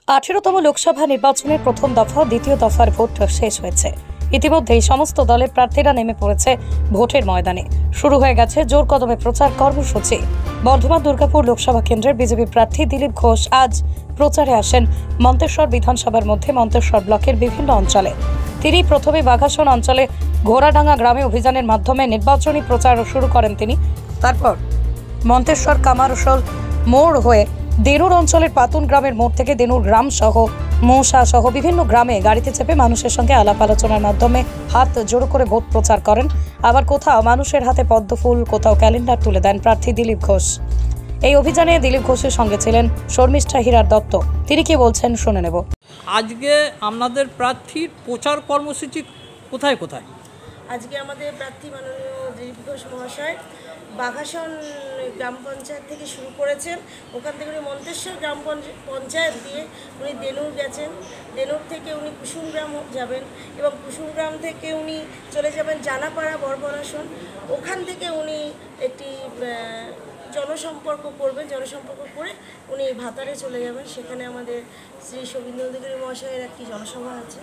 18তম লোকসভা নির্বাচনের প্রথম দফা দ্বিতীয় দফার ভোট শেষ হয়েছে। ইতিমধ্যেই সমস্ত দলের প্রার্থীরা নেমে পড়েছে ভোটের ময়দানে। শুরু হয়ে গেছে জোর কদমে প্রচার কর্মসূচি। বর্ধমান দুর্গাপুর লোকসভা কেন্দ্রের বিজেপি প্রার্থী দিলীপ ঘোষ আজ প্রচারে আসেন মন্তেশ্বর বিধানসভার মধ্যে মন্তেশ্বর ব্লকের বিভিন্ন অঞ্চলে। তিনি প্রথমে বাঘাসন অঞ্চলে ঘোড়াডাঙ্গা গ্রামে অভিযানের মাধ্যমে নির্বাচনী প্রচার শুরু করেন তিনি। তারপর মন্তেশ্বর কামারশোল মোড় হয়ে দেনুর অঞ্চলের পাতুন গ্রামের মোড় থেকে দেনুর গ্রাম সহ মৌসা সহ বিভিন্ন গ্রামে গাড়িতে চেপে মানুষের সঙ্গে আলাপ আলোচনার মাধ্যমে হাত জোড়ো করে ভোট প্রচার করেন। আবার কোথাও মানুষের হাতে পদ্মফুল, কোথাও ক্যালেন্ডার তুলে দেন প্রার্থী দিলীপ ঘোষ। এই অভিযানে দিলীপ ঘোষের সঙ্গে ছিলেন শর্মিষ্ঠা হীরার দত্ত। তিনি কি বলছেন শুনে নেব। আজকে আপনাদের প্রার্থীর প্রচার কর্মসূচি কোথায় কোথায়? আজকে আমাদের প্রার্থী মাননীয় দিলীপ ঘোষ মহাশয় বাঘাসন গ্রাম পঞ্চায়েত থেকে শুরু করেছেন। ওখান থেকে উনি মন্তেশ্বর গ্রাম পঞ্চায়েত দিয়ে উনি দেনুর গেছেন। দেনুর থেকে উনি কুসুমগ্রাম যাবেন এবং কুসুমগ্রাম থেকে উনি চলে যাবেন জানাপাড়া বরবরাসন। ওখান থেকে উনি একটি জনসম্পর্ক করবেন। জনসম্পর্ক করে উনি ভাতারে চলে যাবেন। সেখানে আমাদের শ্রী শোভেন্দু অধিকারী মহাশয়ের একটি জনসভা আছে,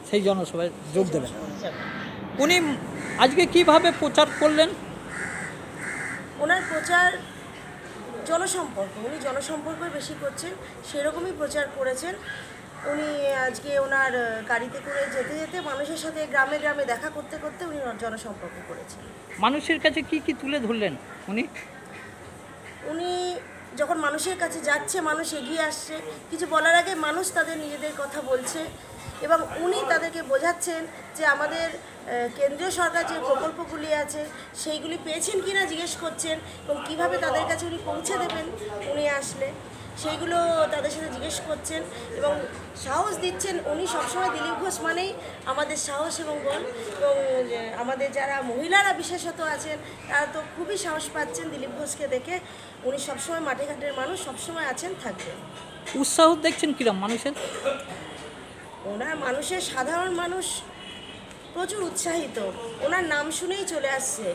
সেই জনসভায় যোগ দেবেন। উনি আজকে কিভাবে প্রচার করলেন? ওনার প্রচার জনসম্পর্ক, উনি জনসম্পর্ক বেশি করছেন, সেরকমই প্রচার করেছেন। উনি আজকে ওনার গাড়িতে করে যেতে যেতে মানুষের সাথে গ্রামে গ্রামে দেখা করতে করতে উনি জনসম্পর্ক করেছেন। মানুষের কাছে কি কি তুলে ধরলেন উনি যখন মানুষের কাছে যাচ্ছে, মানুষ এগিয়ে আসছে, কিছু বলার আগে মানুষ তাদের নিজেদের কথা বলছে এবং উনি তাদেরকে বোঝাচ্ছেন যে আমাদের কেন্দ্রীয় সরকার যে প্রকল্পগুলি আছে সেইগুলি পেয়েছেন কিনা জিজ্ঞেস করছেন এবং কীভাবে তাদের কাছে উনি পৌঁছে দেবেন উনি আসলে সেইগুলো তাদের সাথে জিজ্ঞেস করছেন এবং সাহস দিচ্ছেন। উনি সবসময় দিলীপ ঘোষ মানেই আমাদের সাহস এবং বল, এবং আমাদের যারা মহিলারা বিশেষত আছেন তারা তো খুবই সাহস পাচ্ছেন দিলীপ ঘোষকে দেখে। উনি সবসময় মাঠে ঘাটের মানুষ, সবসময় আছেন, থাকবেন। উৎসাহ দেখছেন কিরম মানুষের? ওনার মানুষের সাধারণ মানুষ প্রচুর উৎসাহিত, ওনার নাম শুনেই চলে আসছে।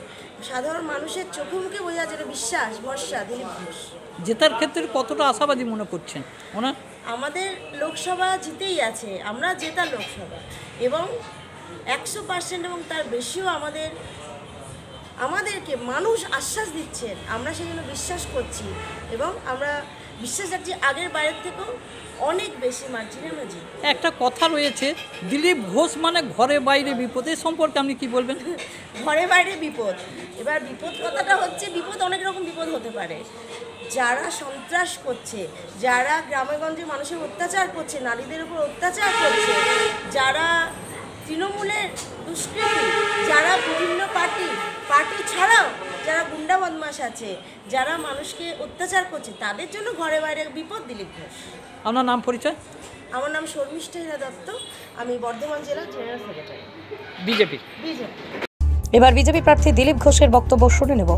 সাধারণ মানুষের চোখে মুখে বোঝা যেটা বিশ্বাস, ভরসা দিলীপ ঘোষ। জেতার ক্ষেত্রে কতটা আশাবাদী মনে করছেন ওনার? আমাদের লোকসভা জিতেই আছে, আমরা জেতা লোকসভা এবং 100% এবং তার বেশিও আমাদেরকে মানুষ আশ্বাস দিচ্ছেন। আমরা সেই জন্য বিশ্বাস করছি এবং আমরা বিশ্বাস রাখছি আগের বাইরের থেকেও অনেক বেশি মার্জিনে আমরা জিতব। একটা কথা রয়েছে, দিলীপ ঘোষ মানে ঘরে বাইরে বিপদ। এ সম্পর্কে আপনি কি বলবেন? ঘরে বাইরে বিপদ, এবার বিপদ কথাটা হচ্ছে, বিপদ অনেক রকম বিপদ হতে পারে। যারা সন্ত্রাস করছে, যারা গ্রামেগঞ্জে মানুষের অত্যাচার করছে, নারীদের উপর অত্যাচার করছে, যারা তৃণমূলের দুষ্কৃতী, যারা বিভিন্ন পার্টি ছাড়াও যারা গুন্ডা বদমাশ আছে, যারা মানুষকে অত্যাচার করছে, তাদের জন্য ঘরে বাইরে বিপদ দিলীপ ঘোষ। আপনার নাম পরিচয়? আমার নাম শর্মিষ্ঠা হীরা দত্ত, আমি বর্ধমান জেলার জেনারেল সেক্রেটারি বিজেপি। এবার বিজেপি প্রার্থী দিলীপ ঘোষের বক্তব্য শুনে নেব।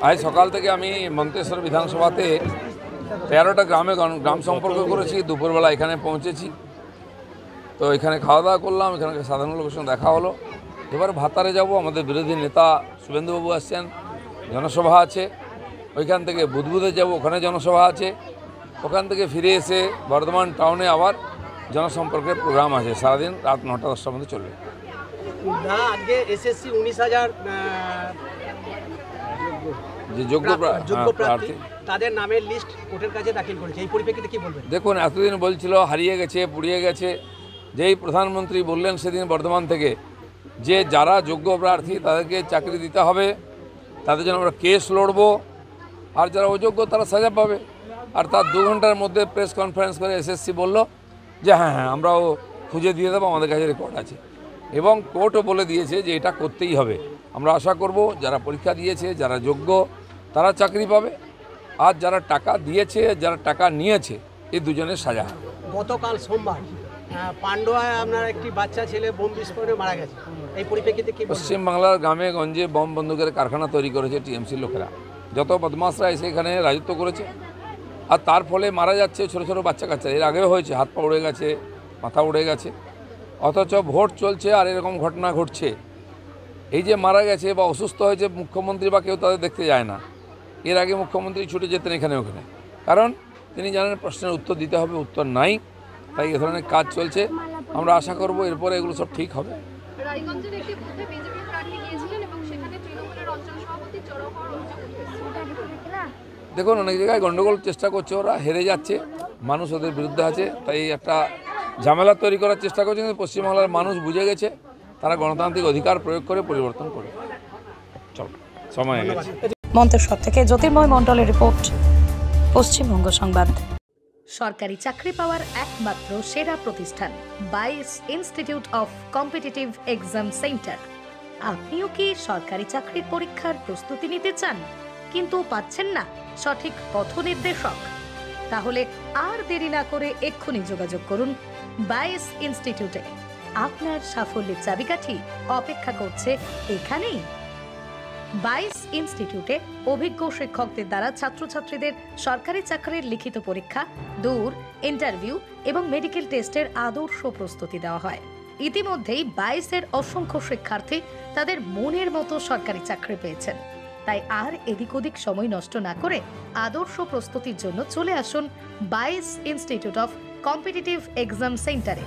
আজ সকাল থেকে আমি মন্তেশ্বর বিধানসভাতে 13টা গ্রাম সম্পর্ক করেছি। দুপুরবেলা এখানে পৌঁছেছি, তো এখানে খাওয়া দাওয়া করলাম, এখানে সাধারণ লোকের সঙ্গে দেখা হলো। এবার ভাতারে যাব, আমাদের বিরোধী নেতা শুভেন্দুবাবু আসছেন, জনসভা আছে। ওইখান থেকে বুধবুধে যাব, ওখানে জনসভা আছে। ওখান থেকে ফিরে এসে বর্ধমান টাউনে আবার জনসম্পর্কের প্রোগ্রাম আছে, সারাদিন রাত 9টা-10টার মধ্যে চলবে। আজকে এসএসসি 19,000 যে যোগ্য প্রার্থী তাদের নামের লিস্ট কোর্টের কাছে দাখিল করেছে, এই পরিপ্রেক্ষিতে কি বলবেন? দেখুন, এতদিন বলছিল হারিয়ে গেছে, পুড়িয়ে গেছে। যেই প্রধানমন্ত্রী বললেন সেদিন বর্ধমান থেকে যে যারা যোগ্য প্রার্থী তাদেরকে চাকরি দিতে হবে, তাদের জন্য আমরা কেস লড়ব, আর যারা অযোগ্য তারা সাজা পাবে। আর তার 2 ঘন্টার মধ্যে প্রেস কনফারেন্স করে এসএসসি বলল যে হ্যাঁ আমরাও খুঁজে দিয়ে দেবো, আমাদের কাছে রেকর্ড আছে। এবং কোর্টও বলে দিয়েছে যে এটা করতেই হবে। আমরা আশা করব যারা পরীক্ষা দিয়েছে, যারা যোগ্য, তারা চাকরি পাবে, আর যারা টাকা দিয়েছে, যারা টাকা নিয়েছে, এই দুজনের সাজা হবে। গতকাল সোমবার পান্ডুয়ায় আপনার একটি বাচ্চা ছেলে বোম বিস্ফোরণে মারা গেছে, এই পরিপ্রেক্ষিতে কি? পশ্চিমবাংলার গ্রামে গঞ্জে বম বন্দুকের কারখানা তৈরি করেছে টিএমসি লোকেরা। যত বদমাশরা এসে এখানে রাজত্ব করেছে, আর তার ফলে মারা যাচ্ছে ছোটো ছোটো বাচ্চা কাচ্চা। এর আগেও হয়েছে, হাত পা উড়ে গেছে, মাথা উড়ে গেছে, অথচ ভোট চলছে আর এরকম ঘটনা ঘটছে। এই যে মারা গেছে বা অসুস্থ হয়েছে, মুখ্যমন্ত্রী বা কেউ তাদের দেখতে যায় না। এর আগে মুখ্যমন্ত্রী ছুটে যেতেন এখানে ওখানে, কারণ তিনি জানেন প্রশ্নের উত্তর দিতে হবে, উত্তর নাই, তাই এ ধরনের কাজ চলছে। আমরা আশা করব এরপরে এগুলো সব ঠিক হবে। রায়গঞ্জের একটি বুথে বিজেপি প্রার্থী গিয়েছিলেন এবং সেখানে তৃণমূলের অঞ্চল সভাপতি চড়াও হওয়ার অভিযোগ উঠেছে। দেখুন, অনেক জায়গায় গণ্ডগোল চেষ্টা করছে, ওরা হেরে যাচ্ছে, মানুষ ওদের বিরুদ্ধে আছে, তাই একটা ঝামেলা তৈরি করার চেষ্টা করছে। কিন্তু পশ্চিমবাংলার মানুষ বুঝে গেছে, তারা গণতান্ত্রিক অধিকার প্রয়োগ করে পরিবর্তন করবে। চল, সময় হয়ে গেছে। মন্তেশ্বর থেকে জ্যোতির্ময় মণ্ডলের রিপোর্ট, পশ্চিমবঙ্গ সংবাদ। সরকারি চাকরি পাওয়ার একমাত্র সেরা প্রতিষ্ঠান বাইস institute of competitive exam centre. আপনিও কি সরকারি চাকরির পরীক্ষার প্রস্তুতি নিতে চান কিন্তু পাচ্ছেন না সঠিক পথ নির্দেশক? তাহলে আর দেরি না করে এক্ষুনি যোগাযোগ করুন বাইস ইনস্টিটিউটে। আপনার সাফল্যের চাবিকাঠি অপেক্ষা করছে এখানেই। বাইস ইনস্টিটিউটে অভিজ্ঞ শিক্ষকদের দ্বারা ছাত্রছাত্রীদের সরকারি চাকরির লিখিত পরীক্ষা, দূর ইন্টারভিউ এবং মেডিকেল টেস্টের আদর্শ প্রস্তুতি দেওয়া হয়। ইতিমধ্যেই 22-এর অসংখ্য শিক্ষার্থী তাদের মনের মতো সরকারি চাকরি পেয়েছেন। তাই আর এদিক ওদিক সময় নষ্ট না করে আদর্শ প্রস্তুতির জন্য চলে আসুন বাইস ইনস্টিটিউট অফ কম্পিটিটিভ এক্সাম সেন্টারে।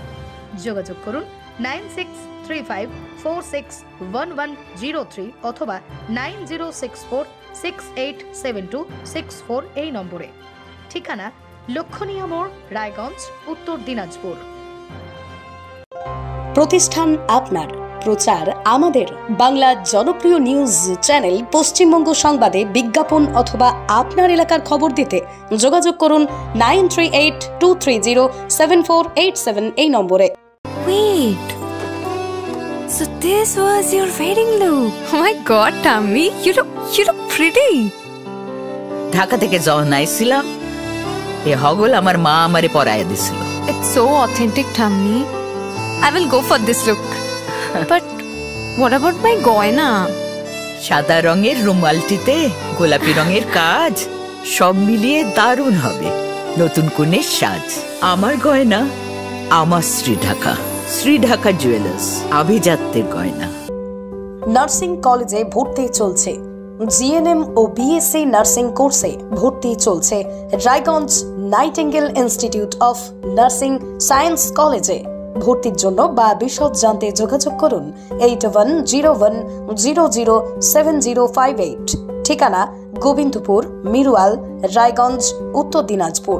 যোগাযোগ করুন 9635461103 অথবা 9064687264 এই নম্বরে। ঠিকানা লক্ষণীয় মোড়, রায়গঞ্জ, উত্তর দিনাজপুর। প্রতিষ্ঠান আপনার, প্রচার আমাদের। বাংলা জনপ্রিয় নিউজ চ্যানেল পশ্চিমবঙ্গ সংবাদে বিজ্ঞাপন অথবা আপনার এলাকার খবর দিতে যোগাযোগ করুন 9382307487 এই নম্বরে। Wait, so this was your wedding look? Oh my god, Tammy, you look pretty. Dhaka থেকে যখন আইছিলাম এ হগল আমার মা আমারে পরাইয়া দিছিল। It's so authentic, Tammy. I will go for this look. But what about my goina? সাদা রঙের রুমালটিতে গোলাপি রঙের কাজ, সব মিলিয়ে দারুণ হবে নতুন কনের সাজ। আমার গয়না আমার শ্রী ঢাকা জুয়েলার্স, আভিজাত্যের গয়না। নার্সিং কলেজে ভর্তি চলছে। জিএনএম ও বিএসসি নার্সিং কোর্সে ভর্তি চলছে Raiganj nightingale institute of nursing science কলেজে। ভর্তির জন্য বা বিশদ জানতে যোগাযোগ করুন 8101007058। ঠিকানা গোবিন্দপুর, মিরুয়াল, রায়গঞ্জ, উত্তর দিনাজপুর।